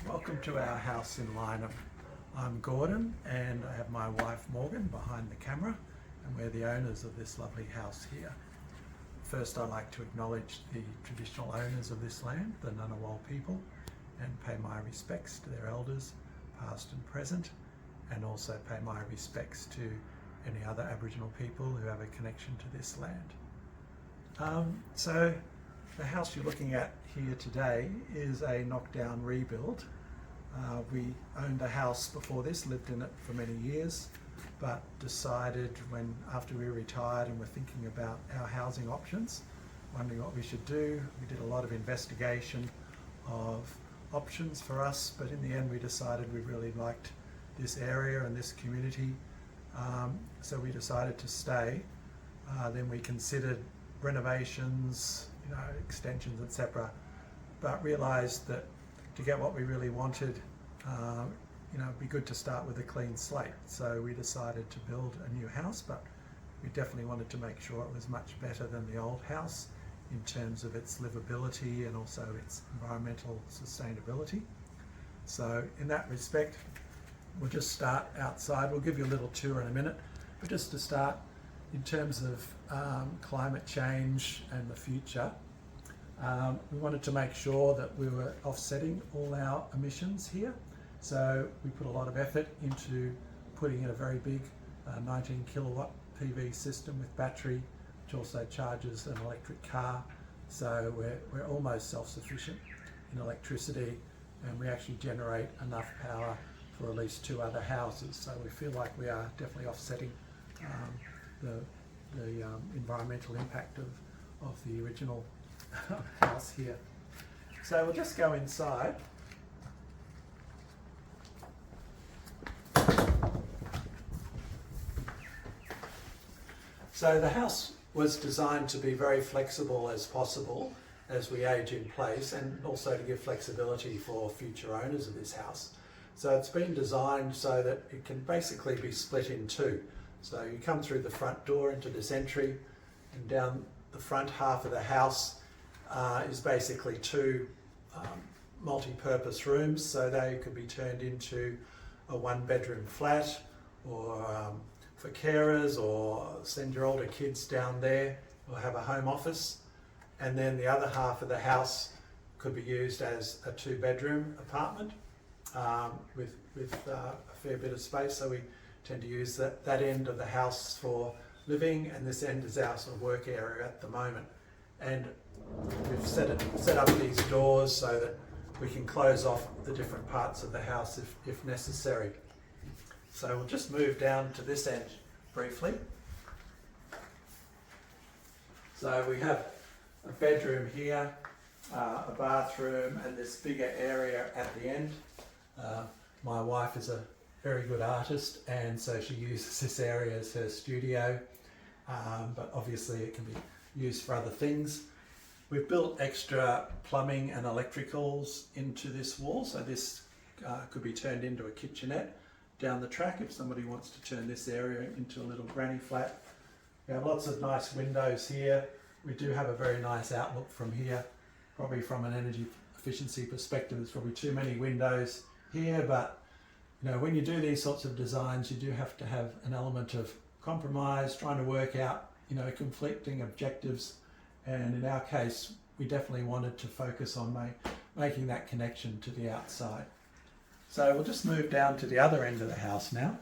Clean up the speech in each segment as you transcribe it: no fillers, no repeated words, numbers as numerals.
Welcome to our house in Lynham. I'm Gordon and I have my wife Morgan behind the camera, and we're the owners of this lovely house here. First, I'd like to acknowledge the traditional owners of this land, the Ngunnawal people, and pay my respects to their elders, past and present, and also pay my respects to any other Aboriginal people who have a connection to this land. So the house you're looking at here today is a knockdown rebuild. We owned a house before this, lived in it for many years, but decided after we retired and were thinking about our housing options, wondering what we should do. We did a lot of investigation of options for us, but in the end we decided we really liked this area and this community, so we decided to stay. Then we considered renovations, extensions, etc., but realised that to get what we really wanted, it'd be good to start with a clean slate. So we decided to build a new house, but we definitely wanted to make sure it was much better than the old house in terms of its livability and also its environmental sustainability. So in that respect, we'll just start outside. We'll give you a little tour in a minute, but just to start, in terms of climate change and the future, we wanted to make sure that we were offsetting all our emissions here. So we put a lot of effort into putting in a very big 19 kilowatt PV system with battery, which also charges an electric car. So we're almost self-sufficient in electricity, and we actually generate enough power for at least 2 other houses. So we feel like we are definitely offsetting the environmental impact of the original house here. So we'll just go inside. So the house was designed to be very flexible as possible as we age in place, and also to give flexibility for future owners of this house. So it's been designed so that it can basically be split in two. So you come through the front door into this entry, and down the front half of the house is basically 2 multi-purpose rooms. So they could be turned into a 1-bedroom flat, or for carers, or send your older kids down there, or have a home office. And then the other half of the house could be used as a 2-bedroom apartment with a fair bit of space. So we tend to use that end of the house for living, and this end is our sort of work area at the moment. And we've set up these doors so that we can close off the different parts of the house if necessary. So we'll just move down to this end briefly. So we have a bedroom here, a bathroom, and this bigger area at the end. My wife is a very good artist, and so she uses this area as her studio, but obviously it can be used for other things. We've built extra plumbing and electricals into this wall, so this could be turned into a kitchenette down the track if somebody wants to turn this area into a little granny flat. We have lots of nice windows here. We do have a very nice outlook from here. Probably from an energy efficiency perspective, there's probably too many windows here, but when you do these sorts of designs, you do have to have an element of compromise, trying to work out conflicting objectives, and in our case we definitely wanted to focus on making that connection to the outside. So we'll just move down to the other end of the house now.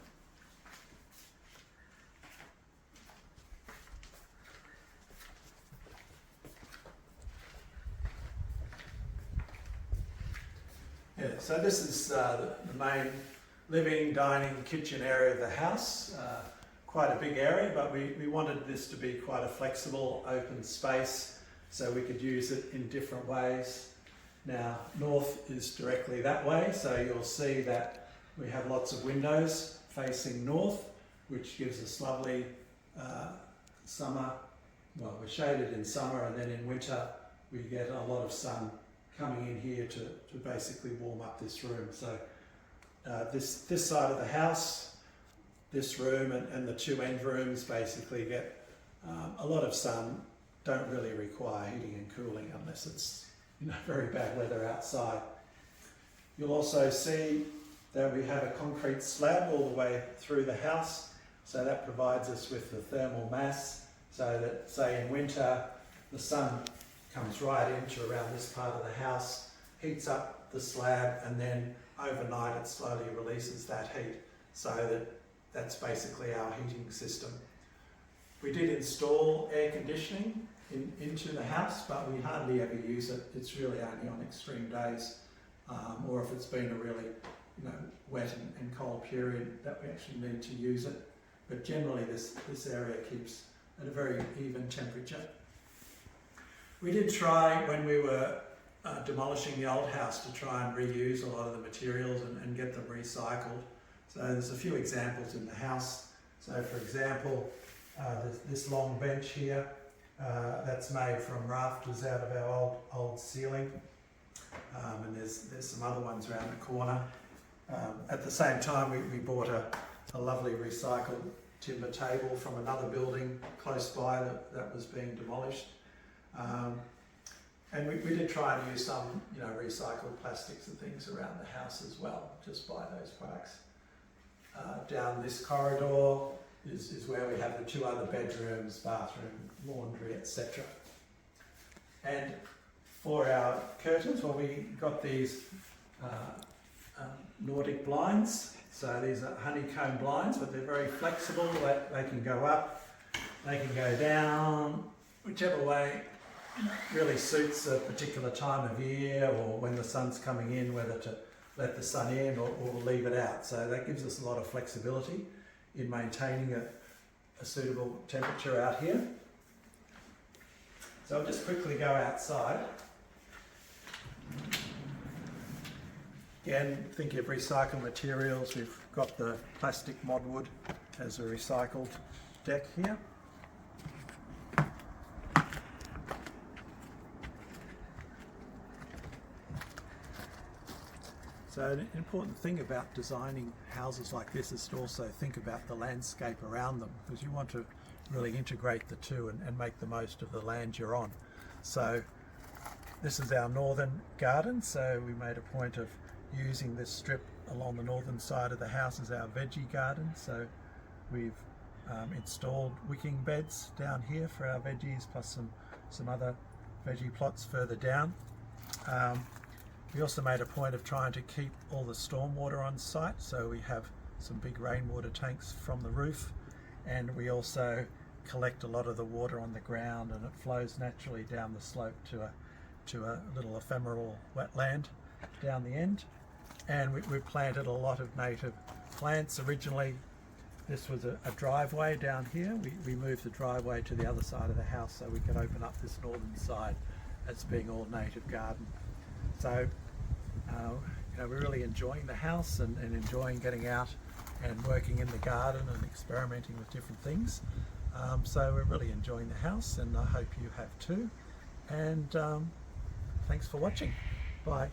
Yeah, so this is the main living, dining, kitchen area of the house. Quite a big area, but we wanted this to be quite a flexible, open space, so we could use it in different ways. Now, north is directly that way, so you'll see that we have lots of windows facing north, which gives us lovely summer. Well, we're shaded in summer, and then in winter we get a lot of sun coming in here to basically warm up this room. So this side of the house, this room and the 2 end rooms basically get a lot of sun, don't really require heating and cooling unless it's very bad weather outside. You'll also see that we have a concrete slab all the way through the house, so that provides us with the thermal mass, so that, say in winter, the sun comes right into around this part of the house, heats up the slab, and then overnight it slowly releases that heat, so that's basically our heating system. We did install air conditioning into the house, but we hardly ever use it. It's really only on extreme days, or if it's been a really wet and cold period that we actually need to use it. But generally this area keeps at a very even temperature. We did try, when we were demolishing the old house, to try and reuse a lot of the materials and get them recycled. So there's a few examples in the house. So for example, there's this long bench here, that's made from rafters out of our old ceiling, and there's some other ones around the corner. At the same time, we bought a lovely recycled timber table from another building close by that was being demolished. And we did try and use some recycled plastics and things around the house as well, just buy those products. Down this corridor is where we have the two other bedrooms, bathroom, laundry, etc. And for our curtains, well, we got these Nordic blinds. So these are honeycomb blinds, but they're very flexible. They can go up, they can go down, whichever way really suits a particular time of year, or when the sun's coming in, whether to let the sun in or leave it out. So that gives us a lot of flexibility in maintaining a suitable temperature out here. So I'll just quickly go outside. Again, think of recycled materials. We've got the plastic modwood as a recycled deck here. So an important thing about designing houses like this is to also think about the landscape around them, because you want to really integrate the two and make the most of the land you're on. So this is our northern garden, so we made a point of using this strip along the northern side of the house as our veggie garden. So we've installed wicking beds down here for our veggies, plus some other veggie plots further down. We also made a point of trying to keep all the stormwater on site, so we have some big rainwater tanks from the roof, and we also collect a lot of the water on the ground, and it flows naturally down the slope to a little ephemeral wetland down the end. And we planted a lot of native plants. Originally this was a driveway down here. We moved the driveway to the other side of the house so we could open up this northern side as being all native garden. So we're really enjoying the house and enjoying getting out and working in the garden and experimenting with different things. So we're really enjoying the house, and I hope you have too. And thanks for watching. Bye.